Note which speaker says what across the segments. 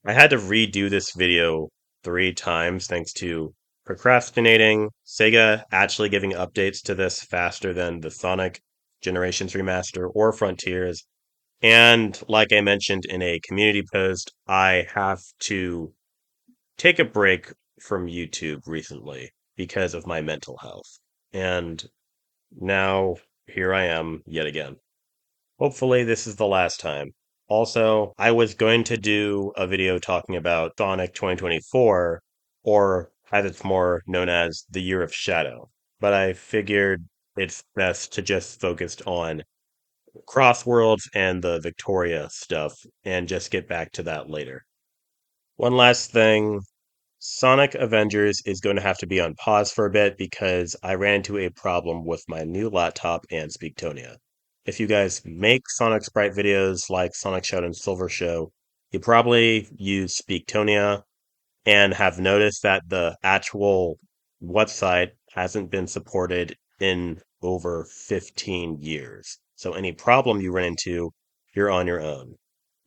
Speaker 1: I had to redo this video 3 times thanks to procrastinating, Sega actually giving updates to this faster than the Sonic Generations Remaster or Frontiers, and like I mentioned in a community post, I have to take a break from YouTube recently because of my mental health. And now here I am yet again. Hopefully, this is the last time. Also, I was going to do a video talking about Sonic 2024, or as it's more known as the Year of Shadow, but I figured it's best to just focus on Crossworlds and the Victoria stuff and just get back to that later. One last thing, Sonic Avengers is going to have to be on pause for a bit because I ran into a problem with my new laptop and Speaktonia. If you guys make Sonic Sprite videos like Sonic Shadow and Silver Show, you probably use Speaktonia and have noticed that the actual website hasn't been supported in over 15 years. So any problem you run into, you're on your own,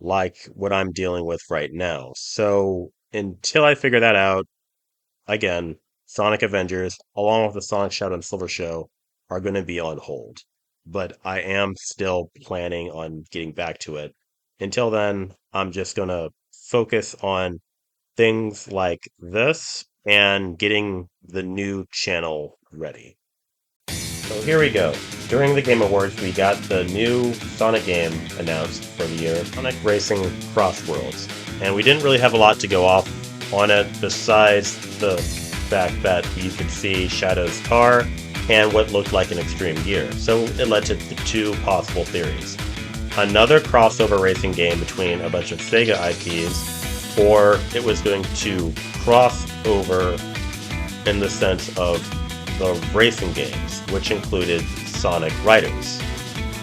Speaker 1: like what I'm dealing with right now. So until I figure that out, again, Sonic Avengers, along with the Sonic Shadow and Silver Show, are going to be on hold. But I am still planning on getting back to it. Until then, I'm just going to focus on things like this and getting the new channel ready. So here we go. During the Game Awards, we got the new Sonic game announced for the year, Sonic Racing Crossworlds. And we didn't really have a lot to go off on it besides the fact that you could see Shadow's car and what looked like an extreme gear. So it led to the two possible theories. Another crossover racing game between a bunch of Sega IPs, or it was going to cross over in the sense of the racing games, which included Sonic Riders.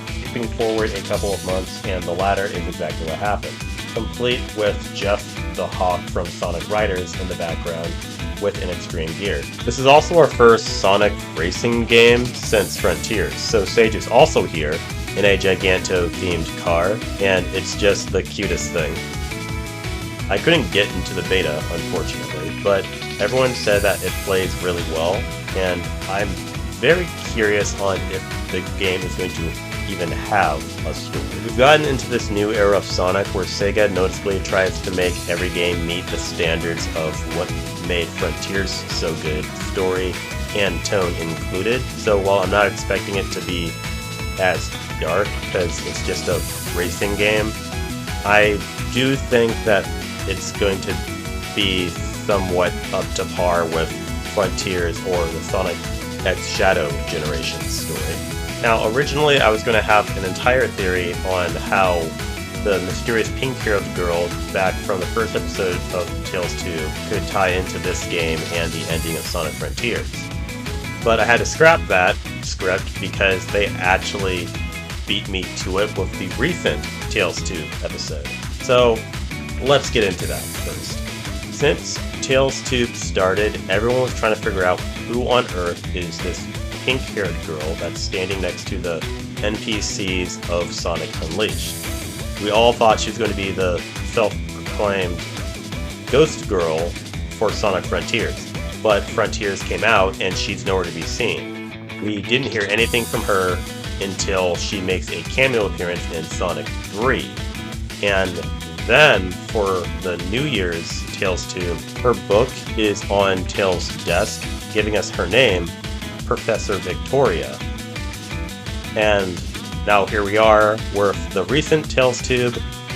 Speaker 1: Skipping forward a couple of months, and the latter is exactly what happened. Complete with Jeff the Hawk from Sonic Riders in the background with an extreme gear. This is also our first Sonic racing game since Frontiers, so Sage is also here in a Giganto-themed car, and it's just the cutest thing. I couldn't get into the beta, unfortunately, but everyone said that it plays really well, and I'm very curious on if the game is going to even have a story. We've gotten into this new era of Sonic where Sega noticeably tries to make every game meet the standards of what made Frontiers so good, story and tone included. So while I'm not expecting it to be as dark because it's just a racing game, I do think that it's going to be somewhat up to par with Frontiers or the Sonic X Shadow Generations story. Now, originally I was going to have an entire theory on how the mysterious pink-haired girl back from the first episode of Tales 2 could tie into this game and the ending of Sonic Frontiers. But I had to scrap that script because they actually beat me to it with the recent Tales 2 episode. So, let's get into that first. Since Tales 2 started, everyone was trying to figure out who on earth is this pink-haired girl that's standing next to the NPCs of Sonic Unleashed. We all thought she was going to be the self-proclaimed ghost girl for Sonic Frontiers, but Frontiers came out and she's nowhere to be seen. We didn't hear anything from her until she makes a cameo appearance in Sonic 3. And then, for the New Year's Tales 2, her book is on Tails' desk, giving us her name, Professor Victoria. And now here we are with the recent Tales Tube,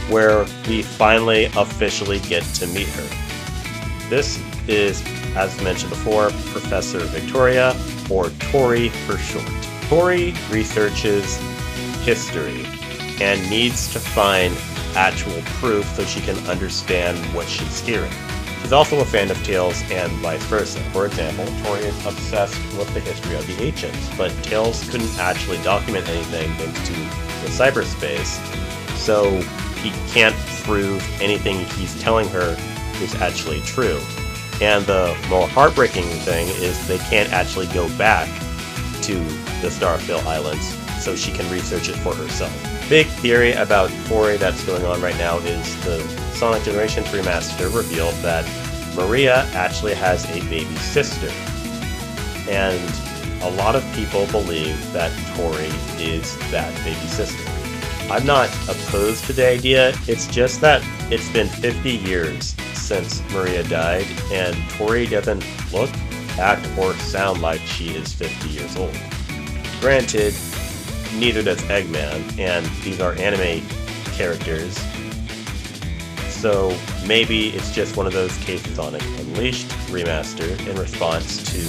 Speaker 1: where we finally officially get to meet her. This is, as mentioned before, Professor Victoria, or Tori for short. Tori researches history and needs to find actual proof so she can understand what she's hearing. She's also a fan of Tails and vice versa. For example, Tori is obsessed with the history of the ancients, but Tails couldn't actually document anything thanks to the cyberspace, so he can't prove anything he's telling her is actually true. And the more heartbreaking thing is they can't actually go back to the Starfield Islands so she can research it for herself. Big theory about Tori that's going on right now is the Sonic Generations Remaster revealed that Maria actually has a baby sister. And a lot of people believe that Tori is that baby sister. I'm not opposed to the idea, it's just that it's been 50 years since Maria died, and Tori doesn't look, act, or sound like she is 50 years old. Granted, neither does Eggman, and these are anime characters, so maybe it's just one of those cases on an Unleashed remaster in response to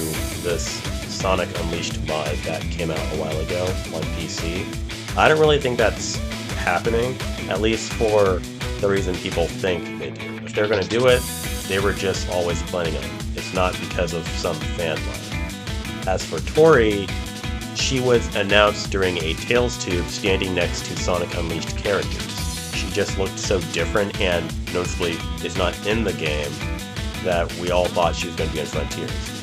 Speaker 1: this Sonic Unleashed mod that came out a while ago on PC. I don't really think that's happening, at least for the reason people think they do. If they're going to do it, they were just always planning on it. It's not because of some fan mod. As for Tori, she was announced during a Tales Tube standing next to Sonic Unleashed characters. She just looked so different and noticeably is not in the game that we all thought she was going to be in Frontiers.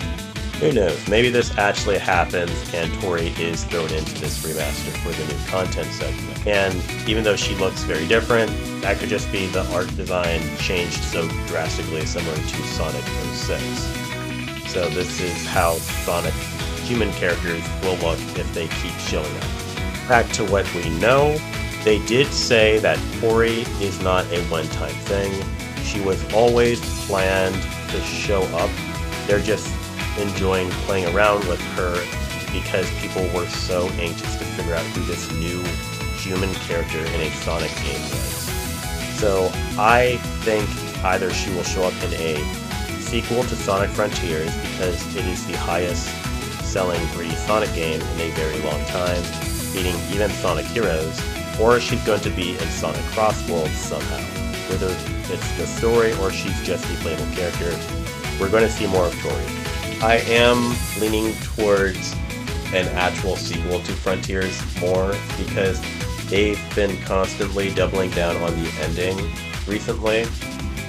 Speaker 1: Who knows, maybe this actually happens and Tori is thrown into this remaster for the new content segment. And even though she looks very different, that could just be the art design changed so drastically, similar to Sonic 06. So this is how Sonic human characters will look if they keep showing up. Back to what we know, they did say that Tori is not a one-time thing. She was always planned to show up. They're just enjoying playing around with her because people were so anxious to figure out who this new human character in a Sonic game was. So I think either she will show up in a sequel to Sonic Frontiers because it is the highest selling 3D Sonic game in a very long time, beating even Sonic Heroes, or she's going to be in Sonic Crossworlds somehow. Whether it's the story or she's just a playable character, we're going to see more of Tori. I am leaning towards an actual sequel to Frontiers more because they've been constantly doubling down on the ending recently,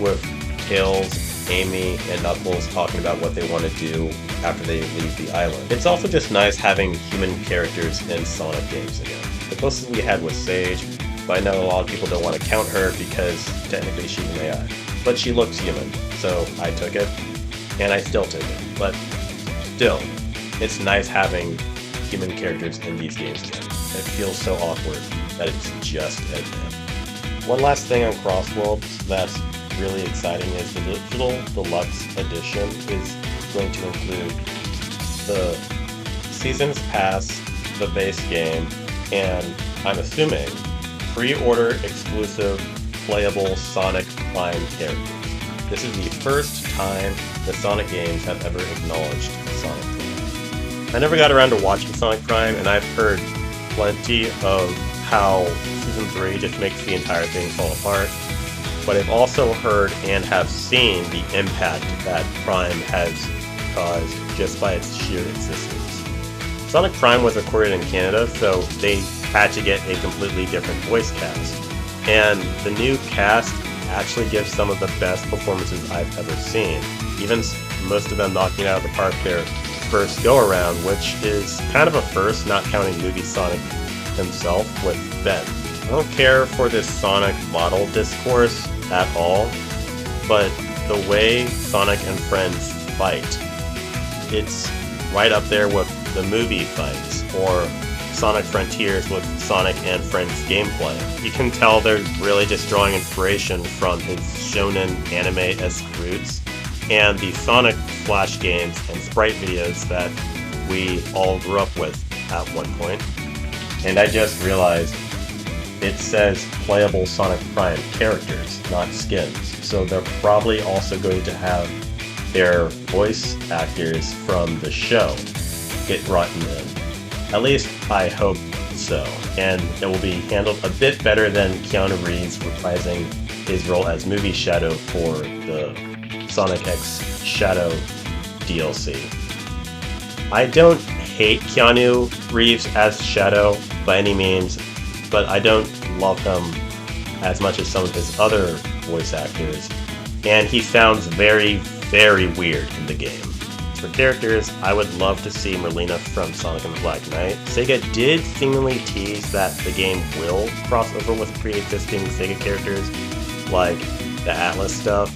Speaker 1: with Tails, Amy, and Knuckles talking about what they want to do after they leave the island. It's also just nice having human characters in Sonic games again. The closest we had was Sage, but I know a lot of people don't want to count her because technically she's an AI. But she looks human, so I took it, and I still take it. But still, it's nice having human characters in these games again. It feels so awkward that it's just Eggman. One last thing on Crossworlds that's really exciting is the digital deluxe edition is going to include the Seasons Pass, the base game, and I'm assuming pre-order exclusive playable Sonic Prime characters. This is the first time the Sonic games have ever acknowledged Sonic Prime. I never got around to watching Sonic Prime, and I've heard plenty of how Season 3 just makes the entire thing fall apart, but I've also heard and have seen the impact that Prime has caused just by its sheer existence. Sonic Prime was recorded in Canada, so they had to get a completely different voice cast. And the new cast actually gives some of the best performances I've ever seen, even most of them knocking it out of the park their first go-around, which is kind of a first, not counting Movie Sonic himself with Ben. I don't care for this Sonic model discourse at all, but the way Sonic and friends fight, it's right up there with the movie fights, or Sonic Frontiers with Sonic and Friends gameplay. You can tell they're really just drawing inspiration from his shonen anime-esque roots, and the Sonic Flash games and sprite videos that we all grew up with at one point. And I just realized it says playable Sonic Prime characters, not skins, so they're probably also going to have their voice actors from the show get brought in. At least I hope so, and it will be handled a bit better than Keanu Reeves reprising his role as Movie Shadow for the Sonic X Shadow DLC. I don't hate Keanu Reeves as Shadow by any means, but I don't love him as much as some of his other voice actors, and he sounds very, very weird in the game. For characters, I would love to see Merlina from Sonic and the Black Knight. Sega did seemingly tease that the game will cross over with pre-existing Sega characters, like the Atlas stuff,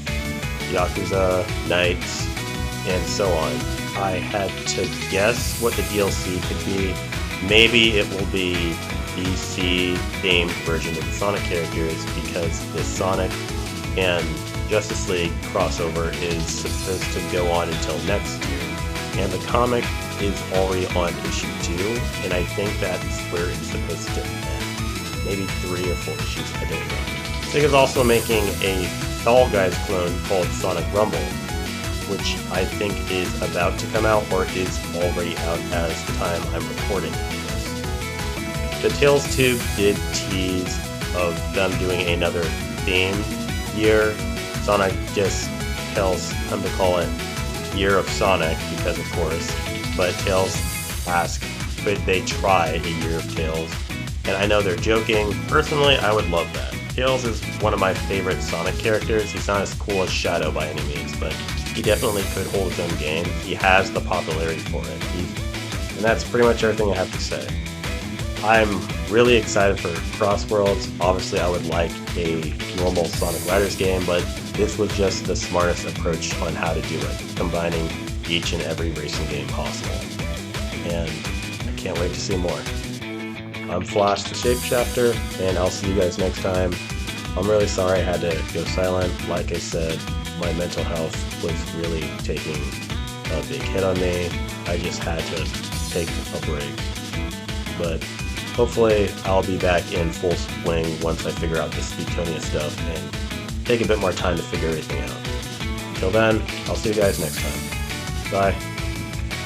Speaker 1: Yakuza, Knights, and so on. I had to guess what the DLC could be. Maybe it will be DC-themed version of the Sonic characters, because the Sonic and Justice League crossover is supposed to go on until next year. And the comic is already on issue 2, and I think that's where it's supposed to end. Maybe 3 or 4 issues, I don't know. Sega's also making a Fall Guys clone called Sonic Rumble, which I think is about to come out, or is already out as the time I'm recording this. The Tales Tube did tease of them doing another themed year. Sonic just tells them to call it Year of Sonic, because of course, but Tails asked, could they try a Year of Tails? And I know they're joking. Personally, I would love that. Tails is one of my favorite Sonic characters. He's not as cool as Shadow by any means, but he definitely could hold his own game. He has the popularity for it. And that's pretty much everything I have to say. I'm really excited for Crossworlds. Obviously, I would like a normal Sonic Riders game, but this was just the smartest approach on how to do it, combining each and every racing game possible. And I can't wait to see more. I'm Flash the Shapeshafter, and I'll see you guys next time. I'm really sorry I had to go silent. Like I said, my mental health was really taking a big hit on me. I just had to take a break. But hopefully I'll be back in full swing once I figure out this Speedtonia stuff and take a bit more time to figure everything out. Until then, I'll see you guys next time. Bye.